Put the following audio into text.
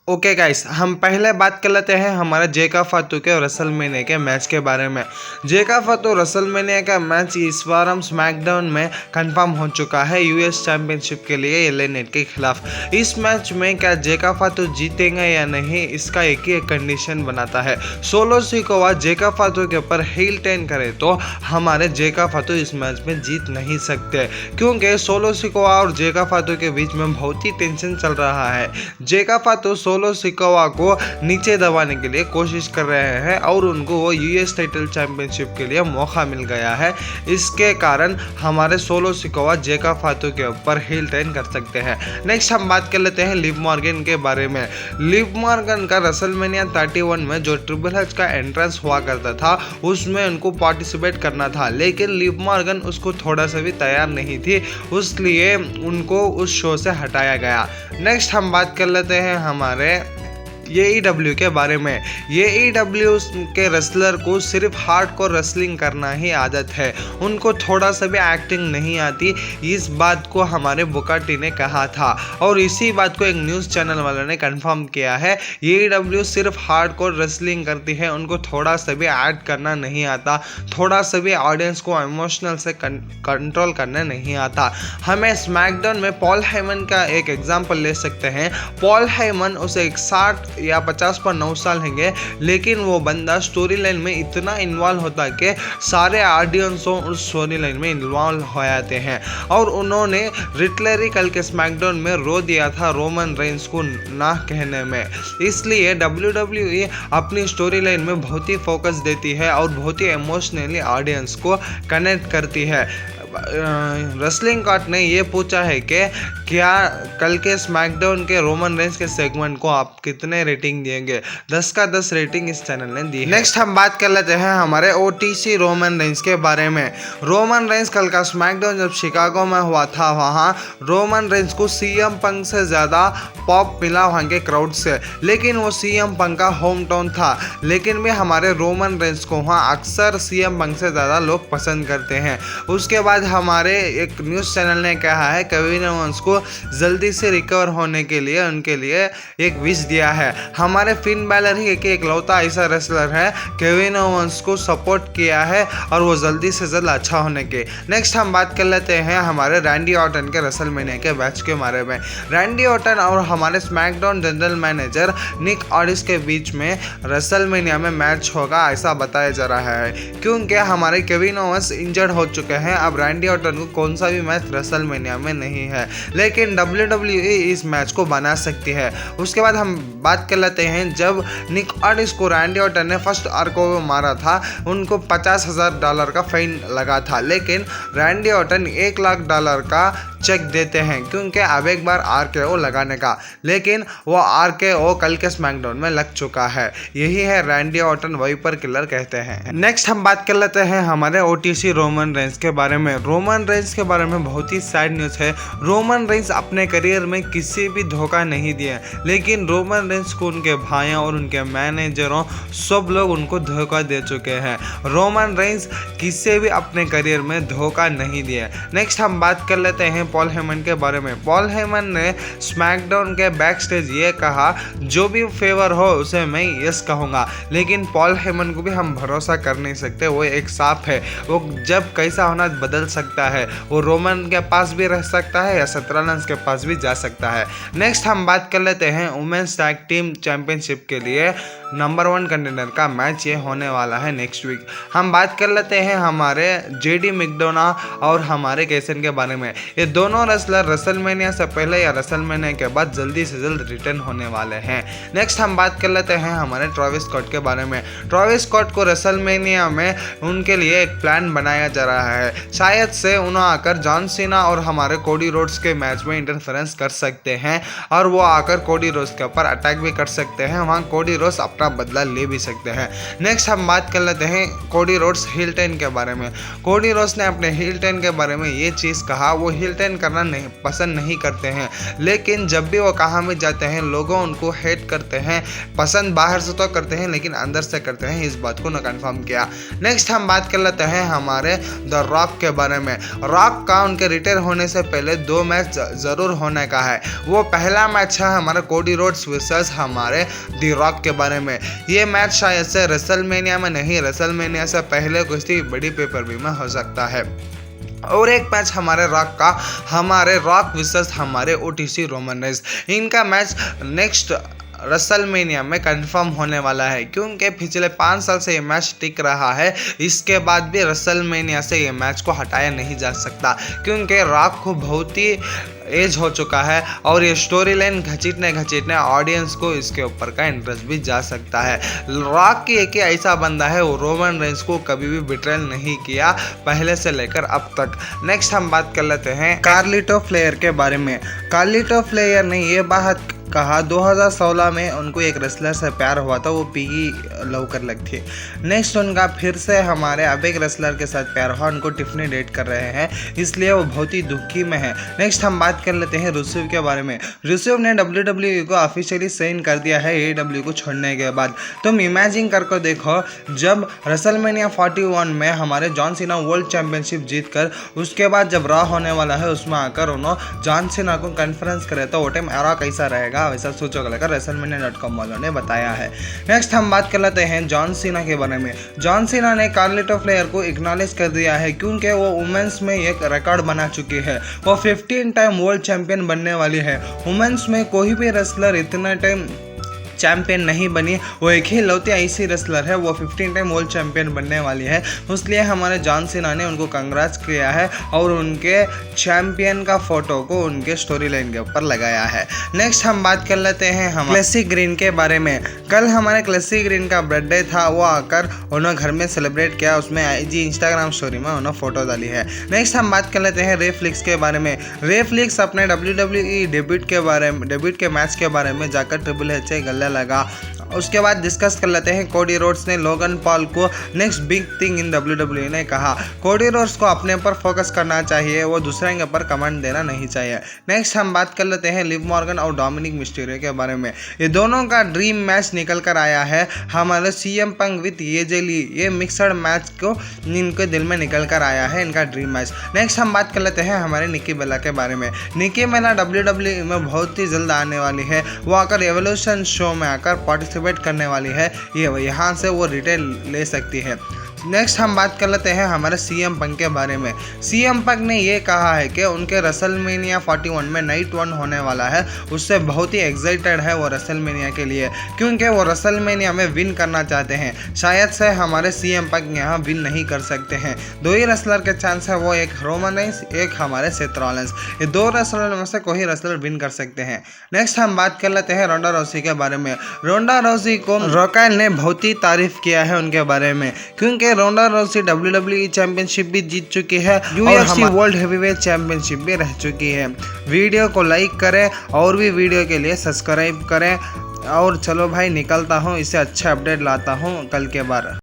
Okay guys, हम पहले बात कर लेते हैं हमारे जेका फातू के रेसलमेनिया के मैच के बारे में। जेका फातू रेसलमेनिया का मैच इस बार हम स्मैकडाउन में कंफर्म हो चुका है यूएस चैंपियनशिप के लिए एलए नाइट के खिलाफ। इस मैच में क्या जेका फातू जीतेंगे या नहीं, इसका एक ही कंडीशन बनाता है। सोलो सिकोवा जेका फातू के ऊपर हील टर्न करे तो हमारे जेका फातू इस मैच में जीत नहीं सकते, क्योंकि सोलो सिकोवा और जेका फातू के बीच में बहुत ही टेंशन चल रहा है। जेका फातू सोलो सिकोवा को नीचे दबाने के लिए कोशिश कर रहे हैं और उनको वो यूएस टाइटल चैंपियनशिप के लिए मौका मिल गया है। इसके कारण हमारे सोलो सिकोवा जेका फातू के ऊपर हील टर्न कर सकते हैं। नेक्स्ट हम बात कर लेते हैं लिव मॉर्गन के बारे में। लिव मॉर्गन का रेसलमेनिया 31 में जो ट्रिपल एच का एंट्रेंस हुआ करता था उसमें उनको पार्टिसिपेट करना था, लेकिन लिव मॉर्गन उसको थोड़ा सा भी तैयार नहीं थी, इसलिए उनको उस शो से हटाया गया। नेक्स्ट हम बात कर लेते हैं हमारे AEW के बारे में। AEW के रेसलर को सिर्फ हार्डकोर रेसलिंग करना ही आदत है, उनको थोड़ा सा भी एक्टिंग नहीं आती। इस बात को हमारे बुकाटी ने कहा था और इसी बात को एक न्यूज़ चैनल वालों ने कंफर्म किया है। AEW सिर्फ हार्डकोर रेसलिंग करती है, उनको थोड़ा सा भी एक्ट करना नहीं आता, थोड़ा सा भी ऑडियंस को इमोशनल से कंट्रोल करना नहीं आता। हमें स्मैकडाउन में पॉल हेमन का एक एग्जाम्पल ले सकते हैं। पॉल हेमन उसे 60 या 50 पर 9 साल होंगे, लेकिन वो बंदा स्टोरी लाइन में इतना इन्वॉल्व होता है कि सारे ऑडियंसों उस स्टोरी लाइन में इन्वॉल्व हो जाते हैं। और उन्होंने रिटलरी कल के स्मैकडाउन में रो दिया था रोमन रेंस को ना कहने में। इसलिए WWE अपनी स्टोरी लाइन में बहुत ही फोकस देती है और बहुत ही इमोशनली ऑडियंस को कनेक्ट करती है। रेसलिंग कार्ड ने ये पूछा है कि क्या कल के स्मैकडाउन के रोमन रेंस के सेगमेंट को आप कितने रेटिंग देंगे। 10 का 10 रेटिंग इस चैनल ने दी है। नेक्स्ट हम बात कर लेते हैं हमारे OTC रोमन रेंस के बारे में। रोमन रेंस कल का स्मैकडाउन जब शिकागो में हुआ था, वहाँ रोमन रेंस को CM पंक से ज़्यादा पॉप मिला वहाँ के क्राउड से, लेकिन वो CM पंक का होम टाउन था, लेकिन भी हमारे रोमन रेंस को वहाँ अक्सर CM पंक से ज़्यादा लोग पसंद करते हैं। उसके बाद हमारे एक न्यूज़ चैनल ने कहा है केविन ओवेंस को जल्दी से रिकवर होने के लिए उनके लिए एक विश दिया है। हमारे फिन बैलर ही एक इकलौता ऐसा रेसलर है केविन ओवेंस को सपोर्ट किया है और वो जल्दी से जल्द अच्छा होने के। नेक्स्ट हम बात कर लेते हैं हमारे रैंडी ऑर्टन के रेसलमेनिया के मैच के बारे में। रैंडी ऑर्टन और हमारे स्मैकडाउन जनरल मैनेजर निक ऑडिस के बीच में रेसलमेनिया में मैच होगा ऐसा बताया जा रहा है, क्योंकि हमारे केविन ओवेंस इंजर्ड हो चुके हैं। अब रैंडी ऑर्टन को कौन सा भी मैच रेसलमेनिया में नहीं है, लेकिन WWE इस मैच को बना सकती है। उसके बाद हम बात कर लेते हैं जब निक ऑडिस को रैंडी ऑर्टन ने फर्स्ट आरको मारा था, उनको $50,000 का फाइन लगा था, लेकिन रैंडी ऑर्टन $1,00,000 का चेक देते हैं क्योंकि अब एक बार RKO लगाने का, लेकिन वो RKO कल के स्मैकडाउन में लग चुका है। यही है रैंडी ऑर्टन वाइपर किलर कहते हैं। नेक्स्ट हम बात कर लेते हैं हमारे OTC रोमन रेंस के बारे में। रोमन रेंस के बारे में बहुत ही सैड न्यूज़ है। रोमन रेंस अपने करियर में किसी भी धोखा नहीं दिया, लेकिन रोमन रेंस को उनके भाइयों और उनके मैनेजरों सब लोग उनको धोखा दे चुके हैं। रोमन रेंस किसी भी अपने करियर में धोखा नहीं दिया। नेक्स्ट हम बात कर लेते हैं पॉल हेमन के बारे में। पॉल हेमन ने स्मैकडाउन के बैक स्टेज ये कहा, जो भी फेवर हो उसे मैं यस कहूँगा, लेकिन पॉल हेमन को भी हम भरोसा कर नहीं सकते। वो एक सांप है, वो जब कैसा होना बदल सकता है। वो रोमन के पास भी रह सकता है या सत्रलांस के पास भी जा सकता है। नेक्स्ट हम बात कर लेते हैं वुमेन्स टैग टीम चैंपियनशिप के लिए नंबर 1 कंटेंडर का मैच ये होने वाला है नेक्स्ट वीक। हम बात कर लेते हैं हमारे JD मैकडोना और हमारे केसन के बारे में। ये दोनों रेसलर रेसलमेनिया से पहले या रेसलमेनिया के बाद जल्दी से जल्द रिटर्न होने वाले हैं। नेक्स्ट हम बात कर लेते हैं हमारे ट्रेविस स्कॉट के बारे में। ट्रेविस स्कॉट को रेसलमेनिया में उनके लिए एक प्लान बनाया जा रहा है, शायद से उन्हें आकर जॉन सीना और हमारे कोडी रोड्स के मैच में इंटरफेरेंस कर सकते हैं और वो आकर कोडी रोड्स के ऊपर अटैक भी कर सकते हैं। वहाँ कोडी रोड्स अपना बदला ले भी सकते हैं। नेक्स्ट हम बात कर लेते हैं कोडी रोड्स हील टर्न के बारे में। कोडी रोड्स ने अपने हील टर्न के बारे में ये चीज़ कहा, वो हील टर्न करना नहीं पसंद नहीं करते हैं, लेकिन जब भी वो कहाँ में जाते हैं लोगों उनको हेट करते हैं। पसंद बाहर से तो करते हैं लेकिन अंदर से करते हैं, इस बात को न कंफर्म किया। नेक्स्ट हम बात कर लेते हैं हमारे द रॉक के बारे में। रॉक का उनके रिटायर होने से पहले 2 मैच ज़रूर होने का है। वो पहला मैच है हमारे कोडी रोड्स वर्सेस हमारे दी रॉक के बारे में। ये मैच शायद से रेसलमेनिया में नहीं, रेसलमेनिया से पहले किसी बड़ी पेपर व्यू में हो सकता है। और एक मैच हमारे रॉक वर्सेस हमारे ओटीसी रोमन रेंस। इनका मैच नेक्स्ट रेसलमेनिया में कंफर्म होने वाला है, क्योंकि पिछले 5 साल से ये मैच टिक रहा है। इसके बाद भी रेसलमेनिया से ये मैच को हटाया नहीं जा सकता, क्योंकि रॉक को बहुत ही एज हो चुका है और ये स्टोरी लाइन घसीटने ऑडियंस को इसके ऊपर का इंटरेस्ट भी जा सकता है। रॉक की एक ही ऐसा बंदा है, वो रोमन रेंस को कभी भी बिट्रेल नहीं किया पहले से लेकर अब तक। नेक्स्ट हम बात कर लेते हैं कार्लिटो फ्लेयर के बारे में। कार्लिटो फ्लेयर ने ये बात कहा 2016 में उनको एक रेसलर से प्यार हुआ था, वो पिगी लव कर लग थी। नेक्स्ट उनका फिर से हमारे अब एक रेसलर के साथ प्यार हुआ, उनको टिफनी डेट कर रहे हैं, इसलिए वो बहुत ही दुखी में है। नेक्स्ट हम बात कर लेते हैं रुसेव के बारे में। रुसेव ने WWE को ऑफिशियली साइन कर दिया है AEW को छोड़ने के बाद। तुम इमेजिन करके देखो, जब रेसलमेनिया 41 में हमारे जॉन सीना वर्ल्ड चैंपियनशिप जीतकर उसके बाद जब रॉ होने वाला है उसमें आकर उन्होंने जॉन सीना को कॉन्फ्रेंस करे तो वो टाइम एरा कैसा रहेगा वैसा सोचो लेकर WrestleMania.com वालों ने बताया है। नेक्स्ट हम बात कर लेते हैं जॉन सीना के बारे में। जॉन सीना ने कार्लिटो फ्लेयर को एक्नॉलेज कर दिया है, क्योंकि वो वुमेन्स में एक रिकॉर्ड बना चुकी है। वो 15 टाइम वर्ल्ड चैंपियन बनने वाली है। वुमेन्स में कोई भी रेसलर इतना टाइम चैंपियन नहीं बनी, वो एक ही लौती ऐसी रेसलर है, वो 15 टाइम वर्ल्ड चैंपियन बनने वाली है। इसलिए हमारे जॉन सीना ने उनको कंग्रेट्स किया है और उनके चैंपियन का फोटो को उनके स्टोरी लाइन के ऊपर लगाया है। नेक्स्ट हम बात कर लेते हैं हम क्लेसी ग्रीन के बारे में। कल हमारे क्लेसी ग्रीन का बर्थडे था, वो आकर उन्होंने घर में सेलिब्रेट किया, उसमें IG इंस्टाग्राम स्टोरी में उन्होंने फोटो डाली है। नेक्स्ट हम बात कर लेते हैं रे फ्लिक्स के बारे में। रे फ्लिक्स अपने WWE डेब्यूट के मैच के बारे में जाकर ट्रिपल एच से गले लगा। उसके बाद डिस्कस कर लेते हैं कोडी रोड्स ने लोगन पॉल को next big thing in WWE ने कहा कोडी रोड्स को अपने पर फोकस करना चाहिए, वो दूसरे के ऊपर कमेंट देना नहीं चाहिए। नेक्स्ट हम बात कर लेते हैं लिव मॉर्गन और डोमिनिक मिस्टीरियो के बारे में। ये दोनों का ड्रीम मैच निकल कर आया है हमारे CM पंक विथ AJ ली। ये मिक्सड मैच को इनके दिल में निकल कर आया है, इनका ड्रीम मैच। नेक्स्ट हम बात कर लेते हैं हमारे निकी बेला के बारे में। निकी बेला WWE में बहुत ही जल्द आने वाली है, वो आकर एवोल्यूशन शो में आकर पार्टिसिपेट करने वाली है, ये यहाँ से वो रिटेल ले सकती है। नेक्स्ट हम बात कर लेते हैं हमारे CM पंक के बारे में। CM पंक ने ये कहा है कि उनके रेसलमेनिया 41 में नाइट 1 होने वाला है, उससे बहुत ही एक्साइटेड है वो रेसलमेनिया के लिए, क्योंकि वो रेसलमेनिया में विन करना चाहते हैं। शायद से हमारे CM पंक यहाँ विन नहीं कर सकते हैं। 2 ही रेसलर के चांस है, वो एक रोमन रेंस, एक हमारे सेथ रॉलिंस। ये 2 रेसलर में से कोई रेसलर विन कर सकते हैं। नेक्स्ट हम बात कर लेते हैं रोंडा रोसी के बारे में। रोंडा रोसी को रॉकेल ने बहुत ही तारीफ किया है उनके बारे में, क्योंकि रोंडा रोसी WWE चैंपियनशिप भी जीत चुकी है, UFC वर्ल्ड हेवीवेट चैंपियनशिप भी रह चुकी है। वीडियो को लाइक करें और भी वीडियो के लिए सब्सक्राइब करें। और चलो भाई निकलता हूँ, इससे अच्छा अपडेट लाता हूँ कल के बार।